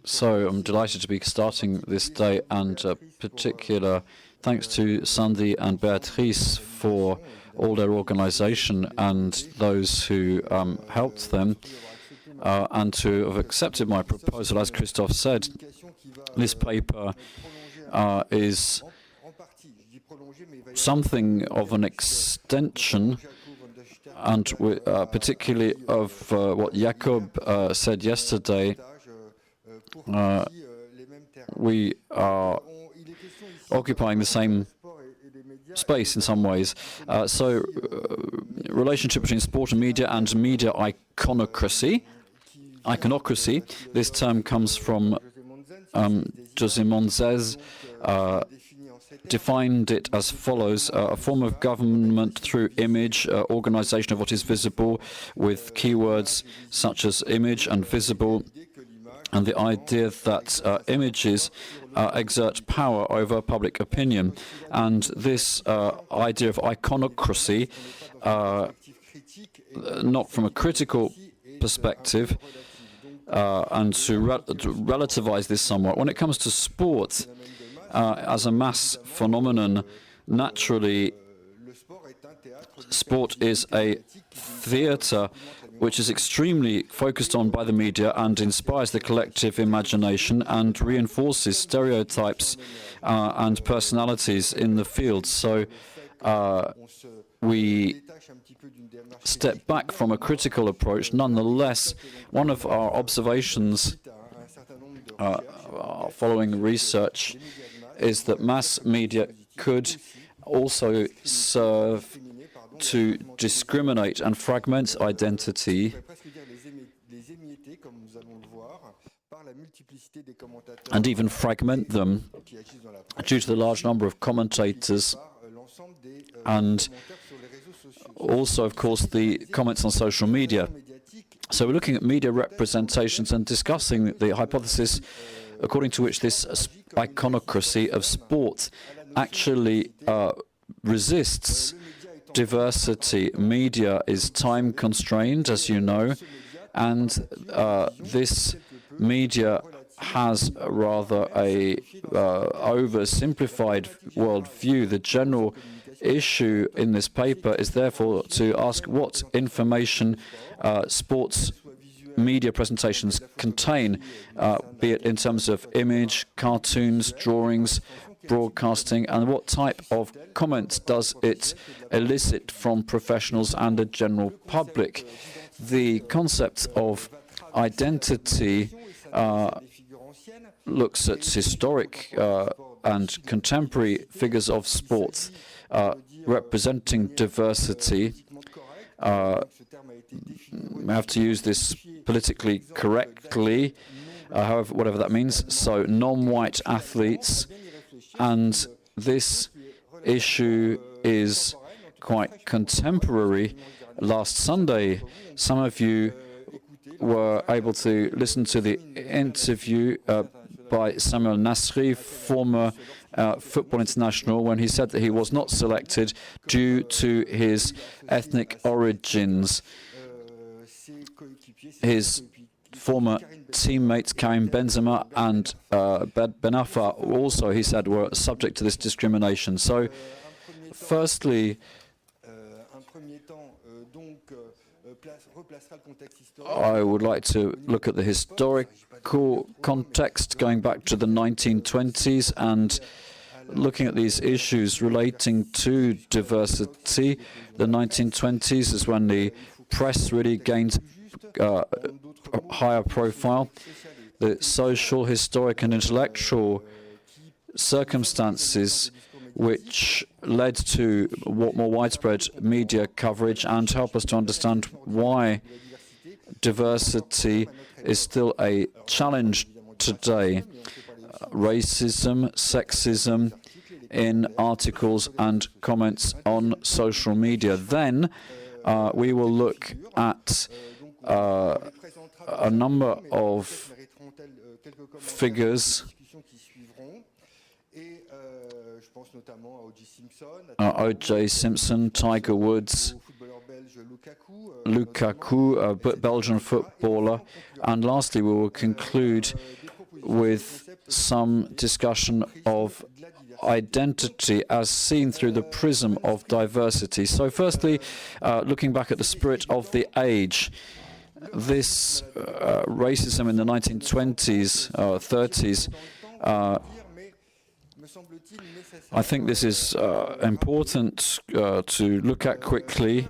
So I'm delighted to be starting this day, and particular thanks to Sandy and Beatrice for all their organization and those who helped them, and to have accepted my proposal. As Christophe said, this paper is something of an extension, and particularly of what Jacob said yesterday. We are occupying the same space in some ways. Relationship between sport and media iconocracy. This term comes from José Monzès, defined it as follows: a form of government through image, organization of what is visible with keywords such as image and visible, and the idea that images exert power over public opinion. And this idea of iconocracy, not from a critical perspective, and to relativize this somewhat. When it comes to sport, as a mass phenomenon, naturally, sport is a theatre which is extremely focused on by the media and inspires the collective imagination and reinforces stereotypes and personalities in the field. So we step back from a critical approach. Nonetheless, one of our observations following research is that mass media could also serve to discriminate and fragment identity, and even fragment them due to the large number of commentators, and also, of course, the comments on social media. So we're looking at media representations and discussing the hypothesis according to which this iconocracy of sport actually resists diversity. Media is time constrained, as you know, and this media has rather a oversimplified worldview. The general issue in this paper is therefore to ask what information sports media presentations contain, be it in terms of image, cartoons, drawings, broadcasting, and what type of comments does it elicit from professionals and the general public. The concept of identity looks at historic and contemporary figures of sports representing diversity. We have to use this politically correctly, however, whatever that means. So non-white athletes, and this issue is quite contemporary. Last Sunday, some of you were able to listen to the interview by Samuel Nasri, former football international, when he said that he was not selected due to his ethnic origins. His former teammates Karim Benzema and Ben Arfa also, he said, were subject to this discrimination. So, firstly, I would like to look at the historical context going back to the 1920s and looking at these issues relating to diversity. The 1920s is when the press really gained a higher profile. The social, historic, and intellectual circumstances which led to more widespread media coverage and help us to understand why diversity is still a challenge today. Racism, sexism in articles and comments on social media. Then we will look at a number of figures O.J. Simpson, Tiger Woods, Lukaku, a Belgian footballer. And lastly, we will conclude with some discussion of identity as seen through the prism of diversity. So firstly, looking back at the spirit of the age, this racism in the 1920s, 30s, I think this is important to look at quickly.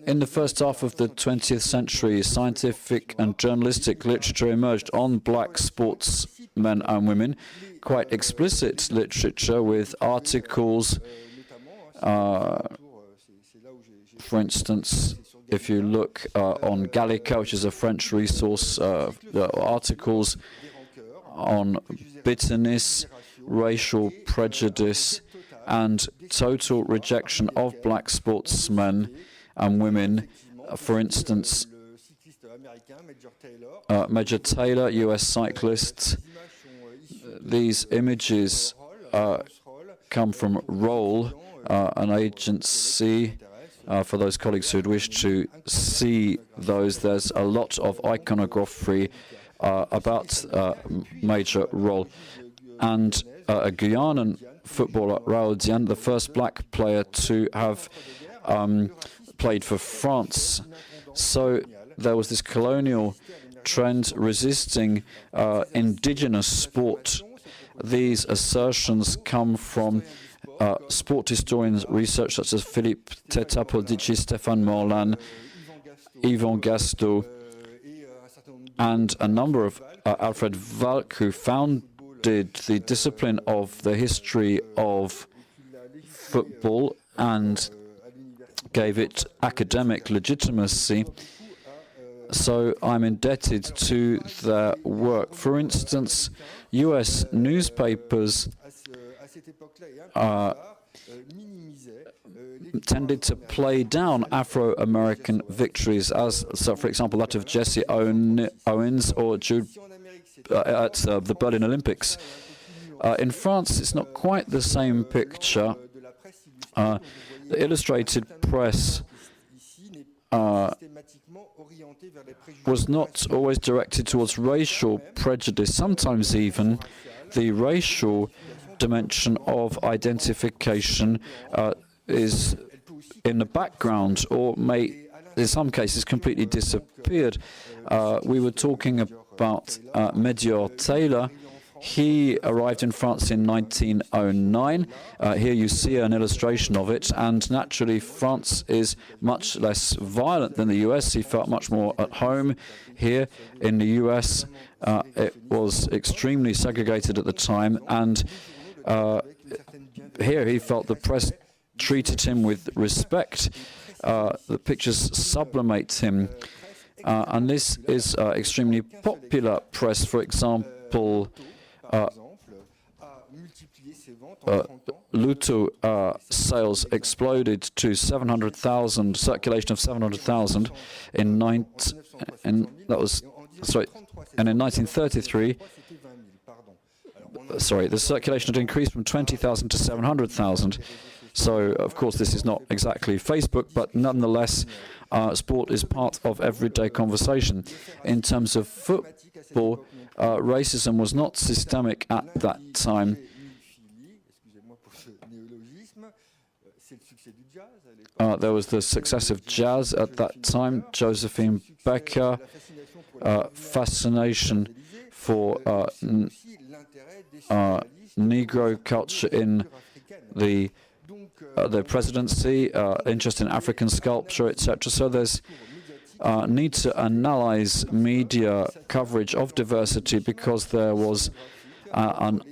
In the first half of the 20th century, scientific and journalistic literature emerged on black sportsmen and women, quite explicit literature with articles. For instance, if you look on Gallica, which is a French resource, articles on bitterness, racial prejudice, and total rejection of black sportsmen and women. For instance, Major Taylor, US cyclists. These images come from Roll, an agency. For those colleagues who'd wish to see those, there's a lot of iconography about Major Roll. And a Guyanan footballer, Raoul Diane, the first black player to have played for France. So there was this colonial trend resisting indigenous sport. These assertions come from sport historians, research such as Philippe Tetapodici, Stéphane Morlan, Yvan Gastaut, and a number of Alfred Valk, who founded the discipline of the history of football and gave it academic legitimacy. So I'm indebted to their work. For instance, US newspapers tended to play down Afro-American victories, as, so for example, that of Jesse Owens or Jude at the Berlin Olympics. In France, it's not quite the same picture. The illustrated press was not always directed towards racial prejudice. Sometimes even the racial dimension of identification is in the background, or may, in some cases, completely disappeared. We were talking about Major Taylor. He arrived in France in 1909. Here you see an illustration of it, and naturally France is much less violent than the US. He felt much more at home here. In the US, it was extremely segregated at the time, and here he felt the press treated him with respect. The pictures sublimate him, and this is extremely popular press. For example, Luto sales exploded to 700,000, circulation of 700,000 in 1933. Sorry, the circulation had increased from 20,000 to 700,000. So, of course, this is not exactly Facebook, but nonetheless, sport is part of everyday conversation. In terms of football, racism was not systemic at that time. There was the success of jazz at that time. Josephine Baker, fascination for Negro culture in the presidency, interest in African sculpture, etc. So there's need to analyze media coverage of diversity, because there was an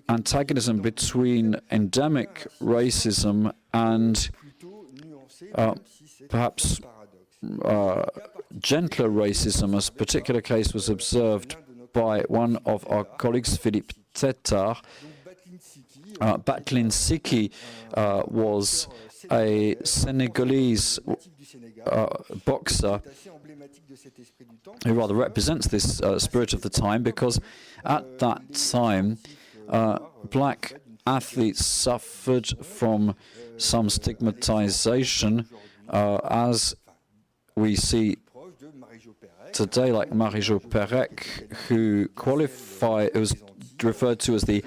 antagonism between endemic racism and perhaps gentler racism. A particular case was observed by one of our colleagues, Philippe Tetard. Batlin Siki was a Senegalese boxer who rather represents this spirit of the time, because at that time black athletes suffered from some stigmatization, as we see today, like Marie-Jo Perec, who was referred to as the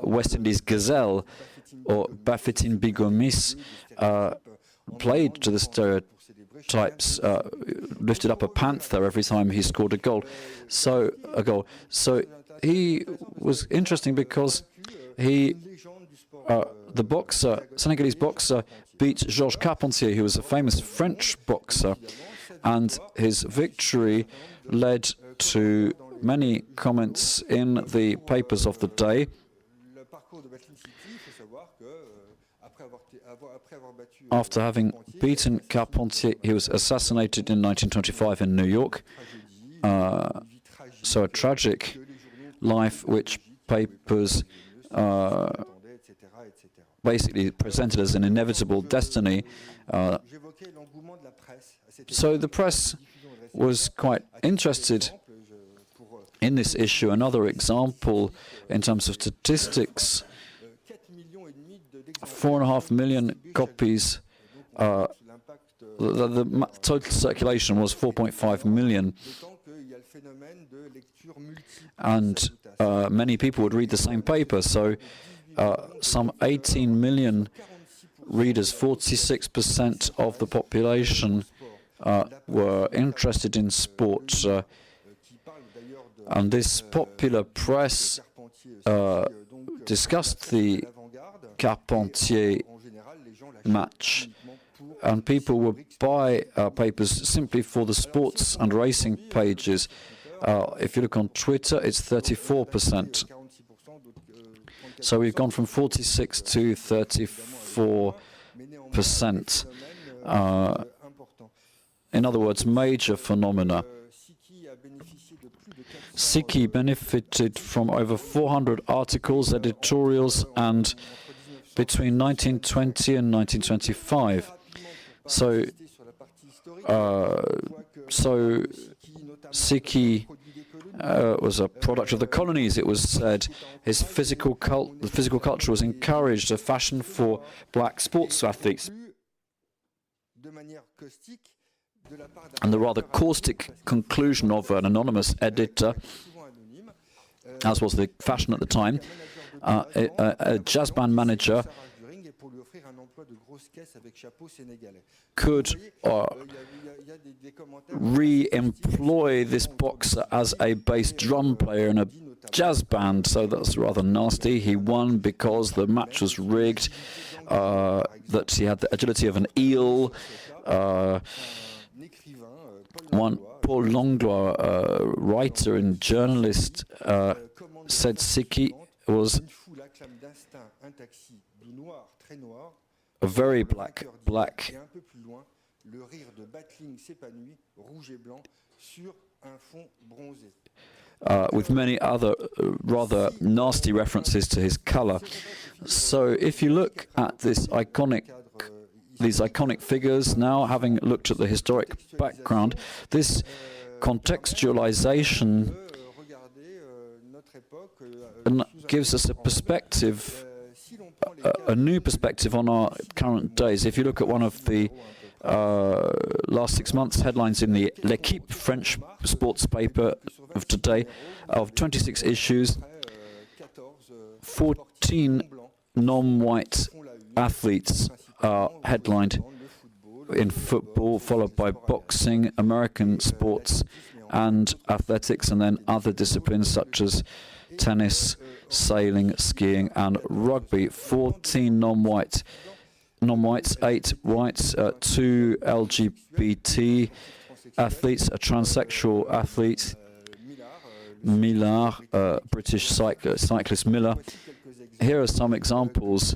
West Indies Gazelle, or Bafetin Bigomis, played to the stereotypes, lifted up a panther every time he scored a goal. So he was interesting because the Senegalese boxer, beat Georges Carpentier, who was a famous French boxer, and his victory led to many comments in the papers of the day. After having beaten Carpentier, he was assassinated in 1925 in New York. So a tragic life, which papers basically presented as an inevitable destiny. So the press was quite interested in this issue. Another example in terms of statistics, 4.5 million copies. The total circulation was 4.5 million. And many people would read the same paper. So some 18 million readers, 46% of the population, were interested in sport. And this popular press discussed the Carpentier match, and people would buy papers simply for the sports and racing pages. If you look on Twitter, it's 34%. So we've gone from 46 to 34%. In other words, major phenomena. Siki benefited from over 400 articles, editorials, and between 1920 and 1925. So Siki was a product of the colonies, it was said. The physical culture was encouraged, a fashion for black sports athletes. And the rather caustic conclusion of an anonymous editor, as was the fashion at the time, a jazz band manager could re-employ this boxer as a bass drum player in a jazz band, so that's rather nasty. He won because the match was rigged, that he had the agility of an eel. One Paul Langlois, writer and journalist, said Siki was a very black. With many other rather nasty references to his color. So if you look at these iconic figures now, having looked at the historic background, this contextualization gives us a perspective, a new perspective on our current days. If you look at one of the last 6 months headlines in the L'Équipe French sports paper of today, of 26 issues, 14 non-white athletes are headlined in football, followed by boxing, American sports, and athletics, and then other disciplines such as tennis, sailing, skiing, and rugby. 14 non-whites, 8 whites, 2 LGBT athletes, a transsexual athlete, Millard, British cyclist Miller. Here are some examples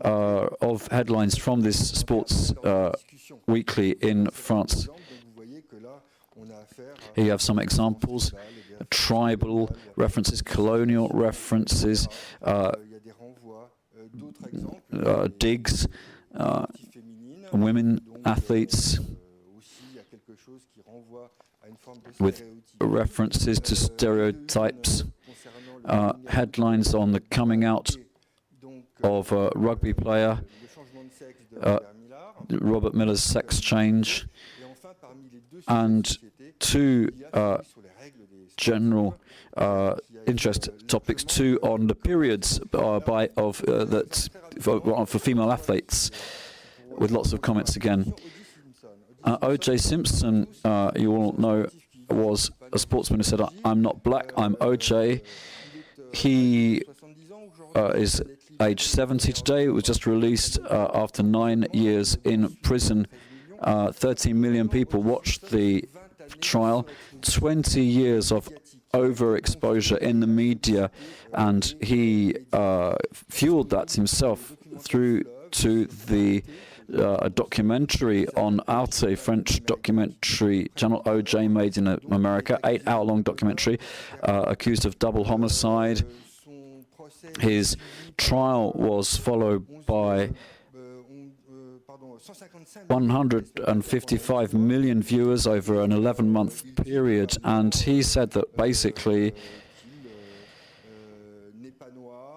of headlines from this sports weekly in France. Here you have some examples: tribal references, colonial references, digs, women athletes with references to stereotypes, headlines on the coming out of a rugby player, Robert Miller's sex change, and two general interest topics, two on the periods for female athletes, with lots of comments again. O.J. Simpson, you all know, was a sportsman who said, "I'm not black, I'm O.J." He is age 70 today. It was just released after 9 years in prison. 13 million people watched the trial. 20 years of overexposure in the media, and he fueled that himself through to a documentary on Arte, French documentary channel O.J. made in America, 8-hour-long documentary, accused of double homicide. His trial was followed by 155 million viewers over an 11-month period, and he said that basically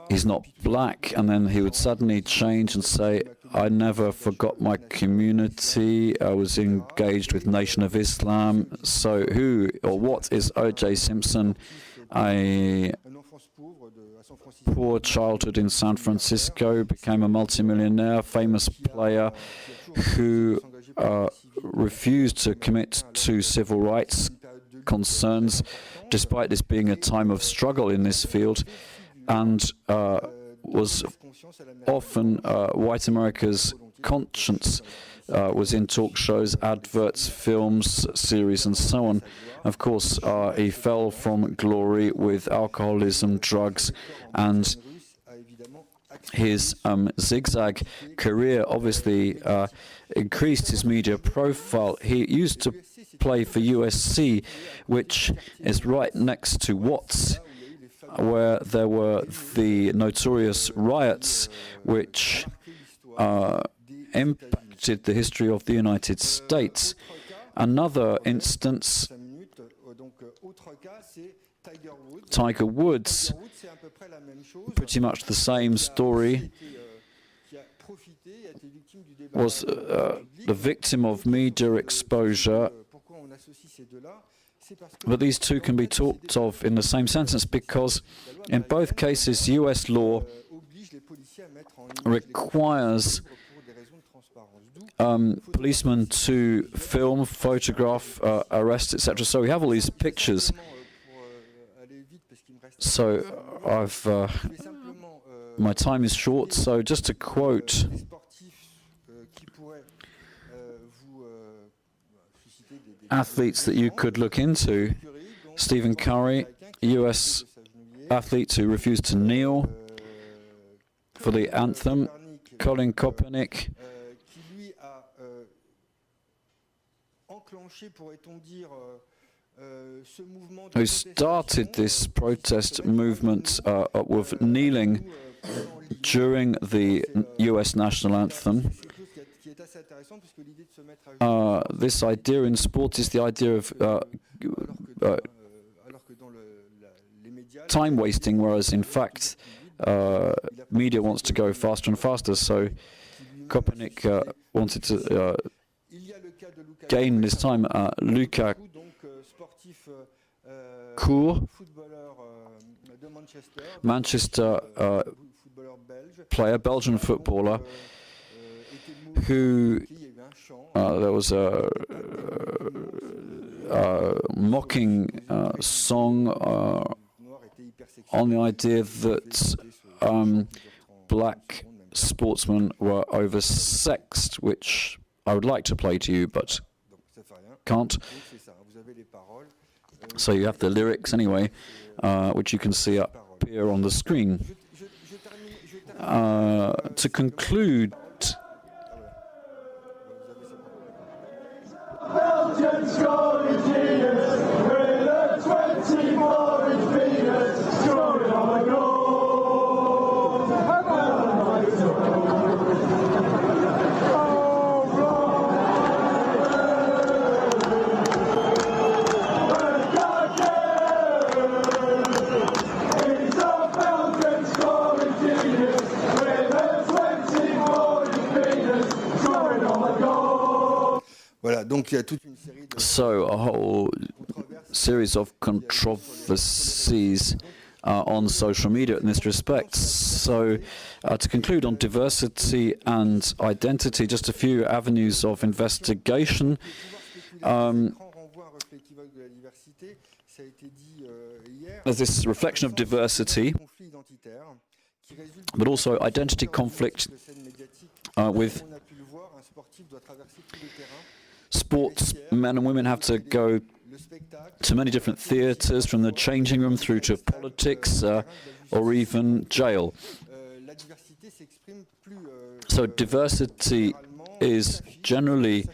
he's not black, and then he would suddenly change and say, "I never forgot my community, I was engaged with Nation of Islam." So who or what is O.J. Simpson? A poor childhood in San Francisco, became a multimillionaire, famous player who refused to commit to civil rights concerns, despite this being a time of struggle in this field, and was often white America's conscience, was in talk shows, adverts, films, series, and so on. Of course, he fell from glory with alcoholism, drugs, and his zigzag career obviously increased his media profile. He used to play for USC, which is right next to Watts, where there were the notorious riots which impacted the history of the United States. Another instance, Tiger Woods, pretty much the same story, was the victim of media exposure. But these two can be talked of in the same sentence, because in both cases US law requires policemen to film, photograph, arrest, etc. So we have all these pictures. So my time is short, so just to quote athletes that you could look into: Stephen Curry, US athlete who refused to kneel for the anthem; Colin Kaepernick, who started this protest movement with kneeling during the US national anthem. This idea in sport is the idea of time wasting, whereas in fact media wants to go faster and faster. So Kaepernick wanted to gain this time. Luca Cour, Manchester player, Belgian footballer, who there was a mocking song on the idea that black sportsmen were oversexed, which I would like to play to you, but can't. So you have the lyrics anyway, which you can see up here on the screen. To conclude, Belgian scoring genius with a 24-inch penis scoring on the goal. Oh, Voilà, donc il y a toute une série de So a whole controverses. series of controversies on social media in this respect. So to conclude on diversity and identity, just a few avenues of investigation. There's this reflection of diversity, but also identity conflict with sports. Men and women have to go to many different theatres, from the changing room through to politics or even jail. So diversity is generally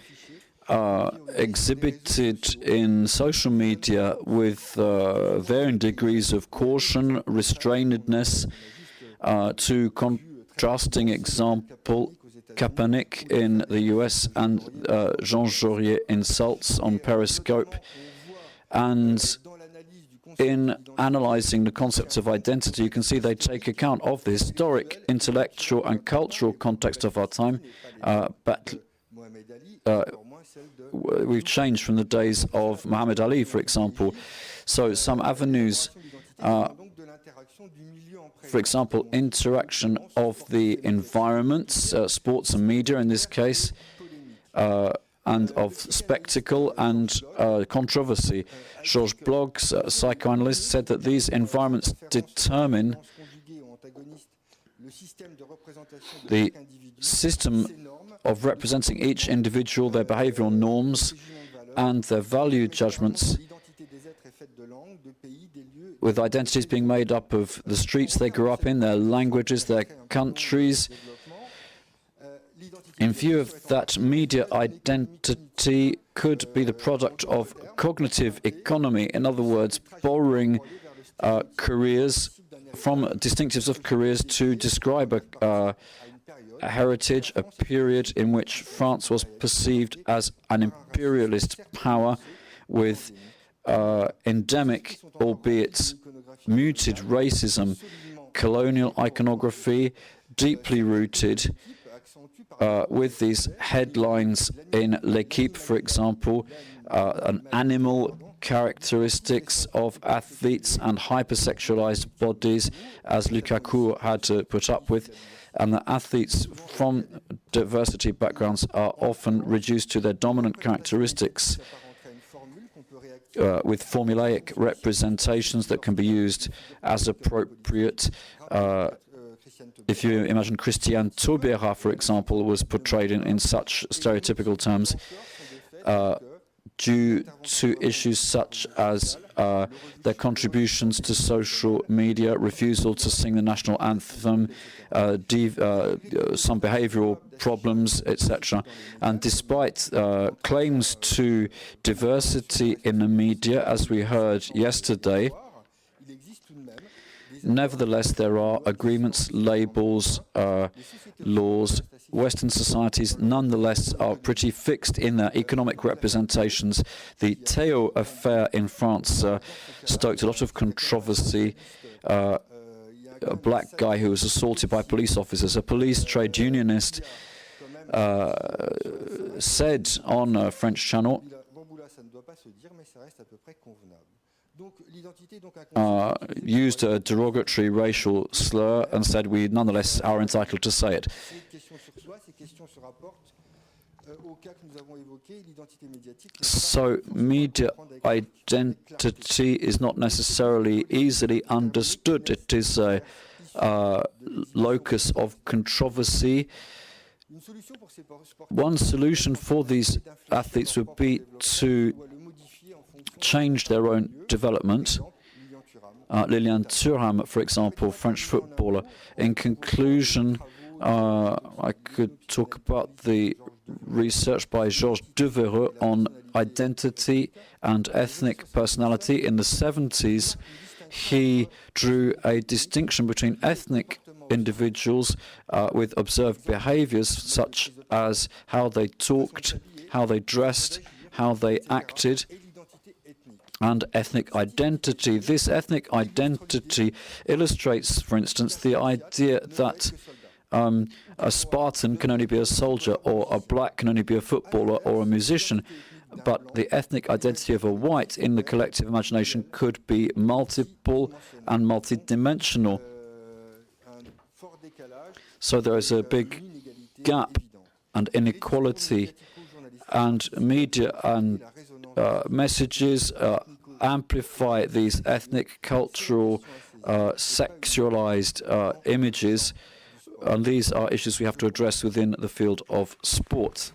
exhibited in social media with varying degrees of caution, restrainedness. To contrasting example, Kaepernick in the US and Jean Jaurier insults on Periscope. And in analysing the concepts of identity, you can see they take account of the historic, intellectual and cultural context of our time. But we've changed from the days of Muhammad Ali, for example. So some avenues, for example, interaction of the environments, sports and media in this case, and of spectacle and controversy. Georges Blogs, a psychoanalyst, said that these environments determine the system of representing each individual, their behavioral norms and their value judgments, with identities being made up of the streets they grew up in, their languages, their countries. In view of that, media identity could be the product of cognitive economy, in other words, borrowing careers from distinctives of careers to describe a heritage, a period in which France was perceived as an imperialist power with endemic, albeit muted, racism, colonial iconography, deeply rooted, with these headlines in L'Équipe, for example, an animal characteristics of athletes and hypersexualized bodies, as Lukaku had to put up with, and the athletes from diversity backgrounds are often reduced to their dominant characteristics, with formulaic representations that can be used as appropriate. If you imagine Christiane Taubira, for example, was portrayed in such stereotypical terms, due to issues such as their contributions to social media, refusal to sing the national anthem, some behavioral problems, etc. And despite claims to diversity in the media, as we heard yesterday, nevertheless, there are agreements, labels, laws. Western societies, nonetheless, are pretty fixed in their economic representations. The Théo affair in France stoked a lot of controversy. A black guy who was assaulted by police officers. A police trade unionist said on a French channel, used a derogatory racial slur and said we nonetheless are entitled to say it. So media identity is not necessarily easily understood. It is a locus of controversy. One solution for these athletes would be to change their own development. Lilian Thuram, for example, French footballer. In conclusion, I could talk about the research by Georges Devereux on identity and ethnic personality. In the 70s, he drew a distinction between ethnic individuals with observed behaviors, such as how they talked, how they dressed, how they acted, and ethnic identity. This ethnic identity illustrates, for instance, the idea that a Spartan can only be a soldier, or a black can only be a footballer or a musician. But the ethnic identity of a white in the collective imagination could be multiple and multidimensional. So there is a big gap and inequality, and media and messages amplify these ethnic, cultural, sexualized images, and these are issues we have to address within the field of sport.